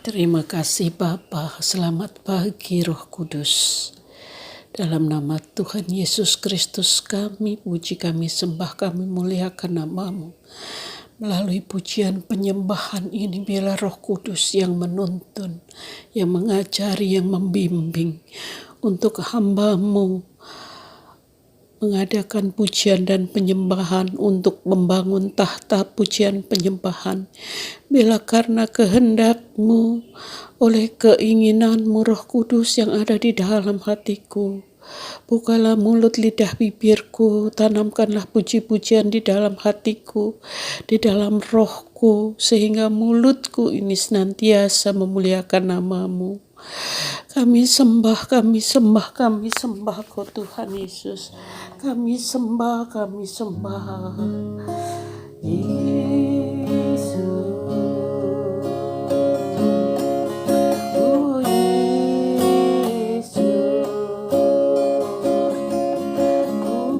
Terima kasih Bapa, selamat pagi Roh Kudus. Dalam nama Tuhan Yesus Kristus kami puji, kami sembah, kami muliakan nama-Mu. Melalui pujian penyembahan ini biarlah Roh Kudus yang menuntun, yang mengajari, yang membimbing untuk hamba-Mu mengadakan pujian dan penyembahan untuk membangun tahta pujian penyembahan. Bila karena kehendak-Mu, oleh keinginan-Mu Roh Kudus yang ada di dalam hatiku, bukalah mulut lidah bibirku, tanamkanlah puji-pujian di dalam hatiku, di dalam rohku, sehingga mulutku ini senantiasa memuliakan nama-Mu. Kami sembah, kami sembah, kami sembah Kau Tuhan Yesus. Kami sembah, kami sembah. Yesus. Oh Yesus. Ku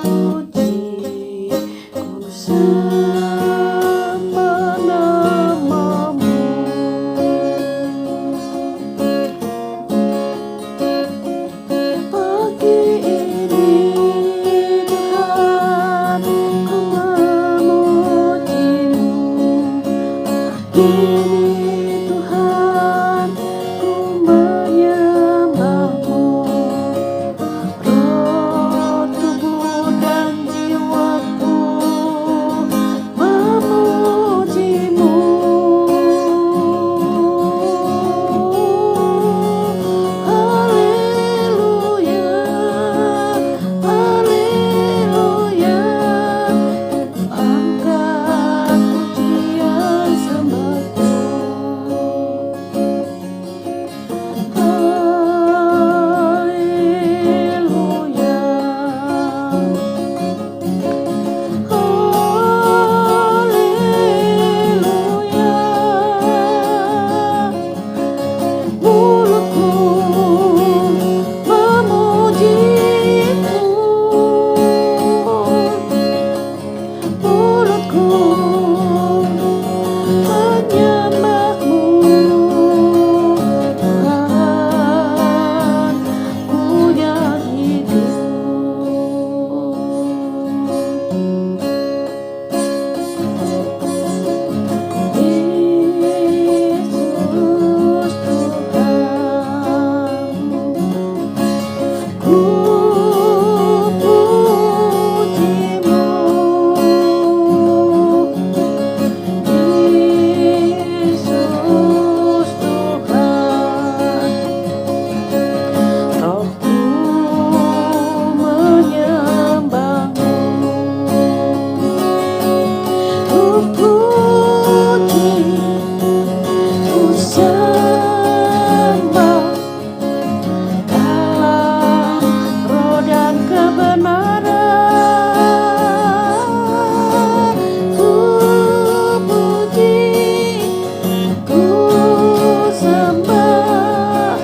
puji, ku sembah nama-Mu. Pagi ini Tuhan, ku memuji-Mu. Ini Tuhan, ku menyembah-Mu. Roh, tubuh dan jiwaku memuji-Mu. Haleluya, haleluya. Angkat pujian sembahku. Haleluya, haleluya. Mulutku memuji-Mu, mulutku menyembah-Mu. Tuhan, punya hidup. Yesus Tuhan, ku puji-Mu. Yesus Tuhan, rohku menyembah-Mu. Ku puji, ku sembah dalam roh dan kebenaran. Ku puji, ku sembah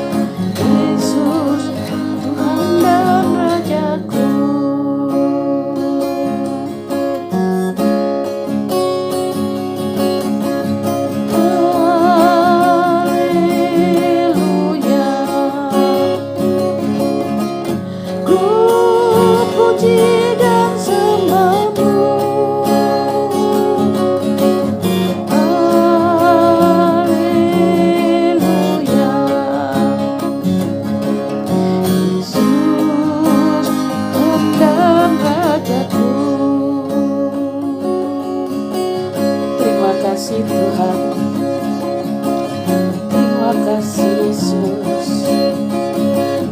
Yesus Tuhan dan Rajaku. Haleluya, ku puji dan sembah-Mu. Haleluya, Yesus Tuhan dan Rajaku. Terima kasih Tuhan, terima kasih Yesus,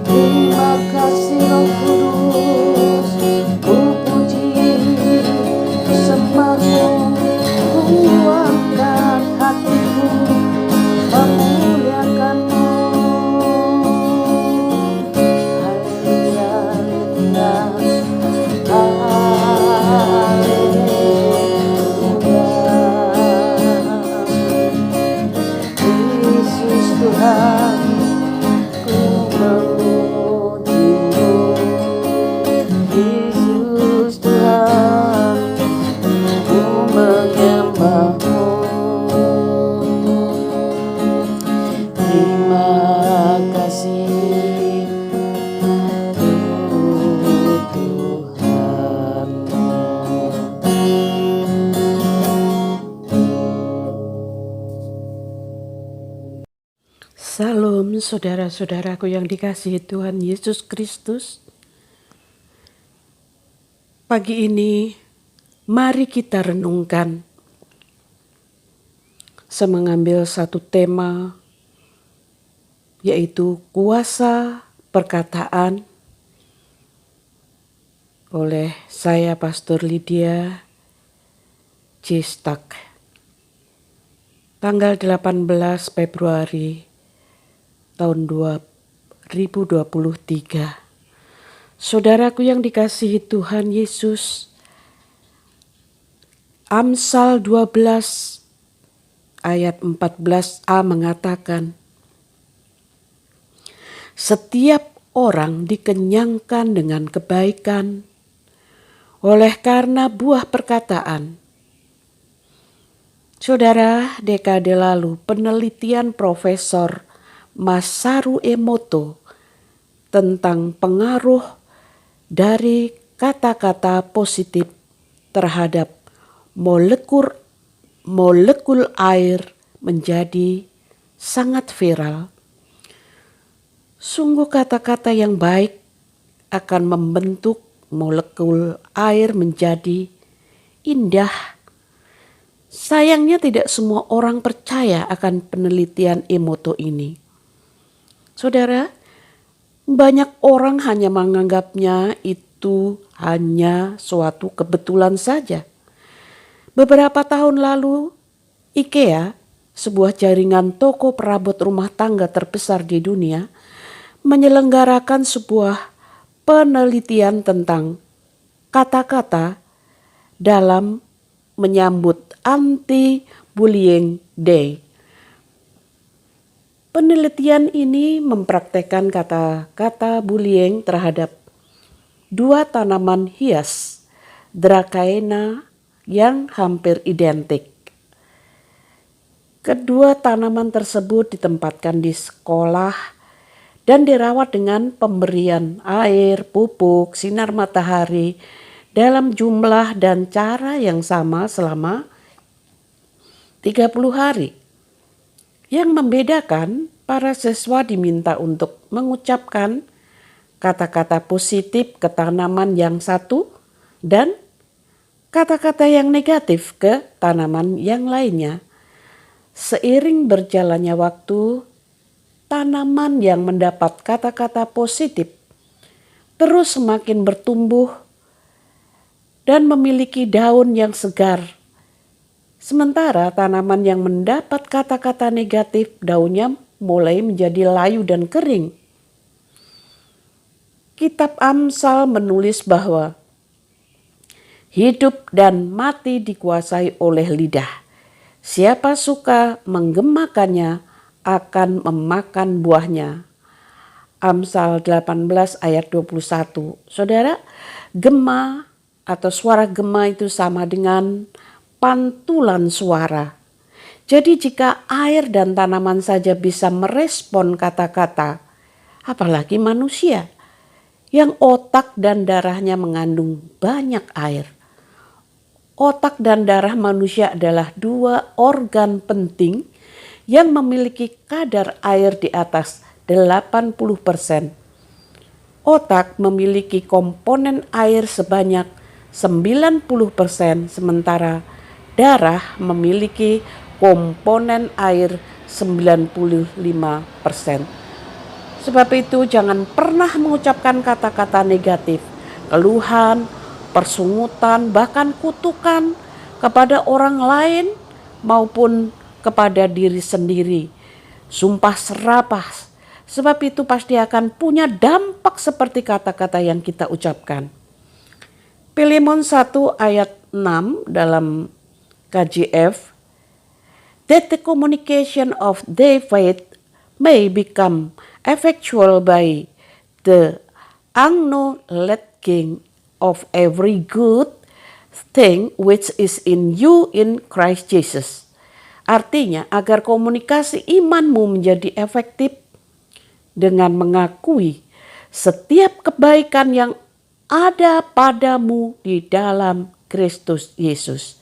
terima kasih Roh Kudus. Ku puji, ku sembah-Mu, ku angkat hatiku memuliakan-Mu. Haleluya, haleluya. Yesus Tuhan, ku memuji-Mu. Saudara-saudaraku yang dikasihi Tuhan Yesus Kristus, pagi ini mari kita renungkan. Saya mengambil satu tema, yaitu kuasa perkataan, oleh saya Pastor Lydia Cistak. Tanggal 18 Februari tahun 2023. Saudaraku yang dikasihi Tuhan Yesus, Amsal 12 ayat 14a mengatakan, setiap orang dikenyangkan dengan kebaikan oleh karena buah perkataan. Saudara, dekade lalu penelitian Profesor Masaru Emoto tentang pengaruh dari kata-kata positif terhadap molekul air menjadi sangat viral. Sungguh kata-kata yang baik akan membentuk molekul air menjadi indah. Sayangnya tidak semua orang percaya akan penelitian Emoto ini. Saudara, banyak orang hanya menganggapnya itu hanya suatu kebetulan saja. Beberapa tahun lalu, IKEA, sebuah jaringan toko perabot rumah tangga terbesar di dunia, menyelenggarakan sebuah penelitian tentang kata-kata dalam menyambut Anti-Bullying Day. Penelitian ini mempraktekkan kata-kata bullying terhadap dua tanaman hias Dracaena yang hampir identik. Kedua tanaman tersebut ditempatkan di sekolah dan dirawat dengan pemberian air, pupuk, sinar matahari dalam jumlah dan cara yang sama selama 30 hari. Yang membedakan, para siswa diminta untuk mengucapkan kata-kata positif ke tanaman yang satu dan kata-kata yang negatif ke tanaman yang lainnya. Seiring berjalannya waktu, tanaman yang mendapat kata-kata positif terus semakin bertumbuh dan memiliki daun yang segar. Sementara tanaman yang mendapat kata-kata negatif, daunnya mulai menjadi layu dan kering. Kitab Amsal menulis bahwa hidup dan mati dikuasai oleh lidah. Siapa suka menggemakannya akan memakan buahnya. Amsal 18 ayat 21. Saudara, gema atau suara gema itu sama dengan pantulan suara. Jadi jika air dan tanaman saja bisa merespon kata-kata, apalagi manusia yang otak dan darahnya mengandung banyak air. Otak dan darah manusia adalah dua organ penting yang memiliki kadar air di atas 80%. Otak memiliki komponen air sebanyak 90%, sementara darah memiliki komponen air 95%. Sebab itu jangan pernah mengucapkan kata-kata negatif, keluhan, persungutan, bahkan kutukan kepada orang lain maupun kepada diri sendiri. Sumpah serapah, sebab itu pasti akan punya dampak seperti kata-kata yang kita ucapkan. Filemon 1 ayat 6 dalam KJF, that the communication of their faith may become effectual by the acknowledging of every good thing which is in you in Christ Jesus. Artinya, agar komunikasi imanmu menjadi efektif dengan mengakui setiap kebaikan yang ada padamu di dalam Kristus Yesus.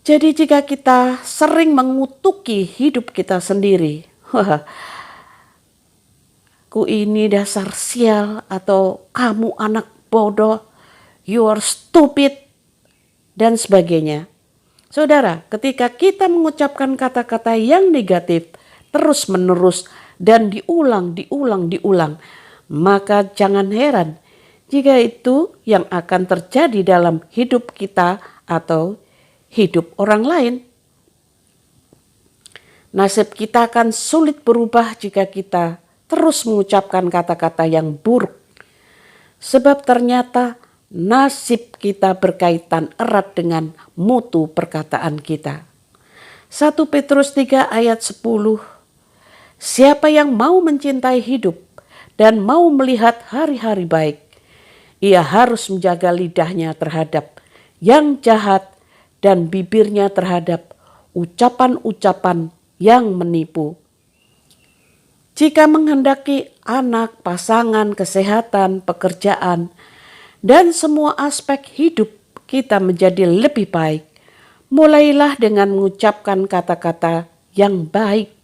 Jadi jika kita sering mengutuki hidup kita sendiri, ku ini dasar sial, atau kamu anak bodoh, you are stupid, dan sebagainya. Saudara, ketika kita mengucapkan kata-kata yang negatif terus-menerus dan diulang, maka jangan heran jika itu yang akan terjadi dalam hidup kita atau hidup orang lain. Nasib kita akan sulit berubah jika kita terus mengucapkan kata-kata yang buruk. Sebab ternyata nasib kita berkaitan erat dengan mutu perkataan kita. 1 Petrus 3 ayat 10. Siapa yang mau mencintai hidup dan mau melihat hari-hari baik, ia harus menjaga lidahnya terhadap yang jahat dan bibirnya terhadap ucapan-ucapan yang menipu. Jika menghendaki anak, pasangan, kesehatan, pekerjaan, dan semua aspek hidup kita menjadi lebih baik, mulailah dengan mengucapkan kata-kata yang baik.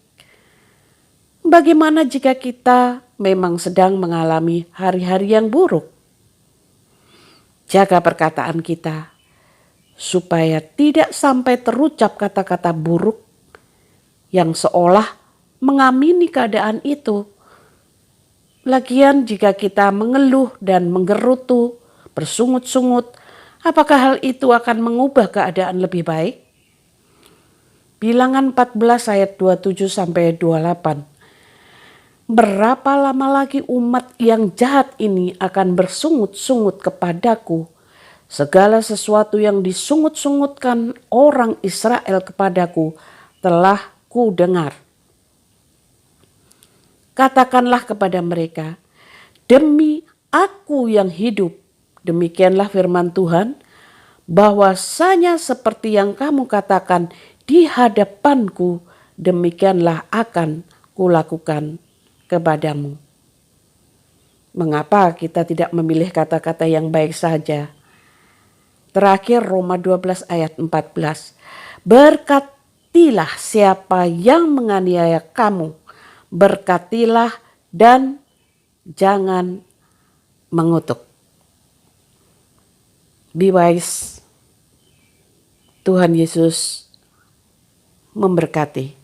Bagaimana jika kita memang sedang mengalami hari-hari yang buruk? Jaga perkataan kita supaya tidak sampai terucap kata-kata buruk yang seolah mengamini keadaan itu. Lagian jika kita mengeluh dan menggerutu, bersungut-sungut, apakah hal itu akan mengubah keadaan lebih baik? Bilangan 14 ayat 27 sampai 28. Berapa lama lagi umat yang jahat ini akan bersungut-sungut kepadaku? Segala sesuatu yang disungut-sungutkan orang Israel kepadaku telah ku dengar. Katakanlah kepada mereka, demi aku yang hidup, demikianlah firman Tuhan, bahwasanya seperti yang kamu katakan di hadapanku, demikianlah akan kulakukan kepadamu. Mengapa kita tidak memilih kata-kata yang baik saja? Terakhir Roma 12 ayat 14. Berkatilah siapa yang menganiaya kamu, berkatilah dan jangan mengutuk. Be wise. Tuhan Yesus memberkati.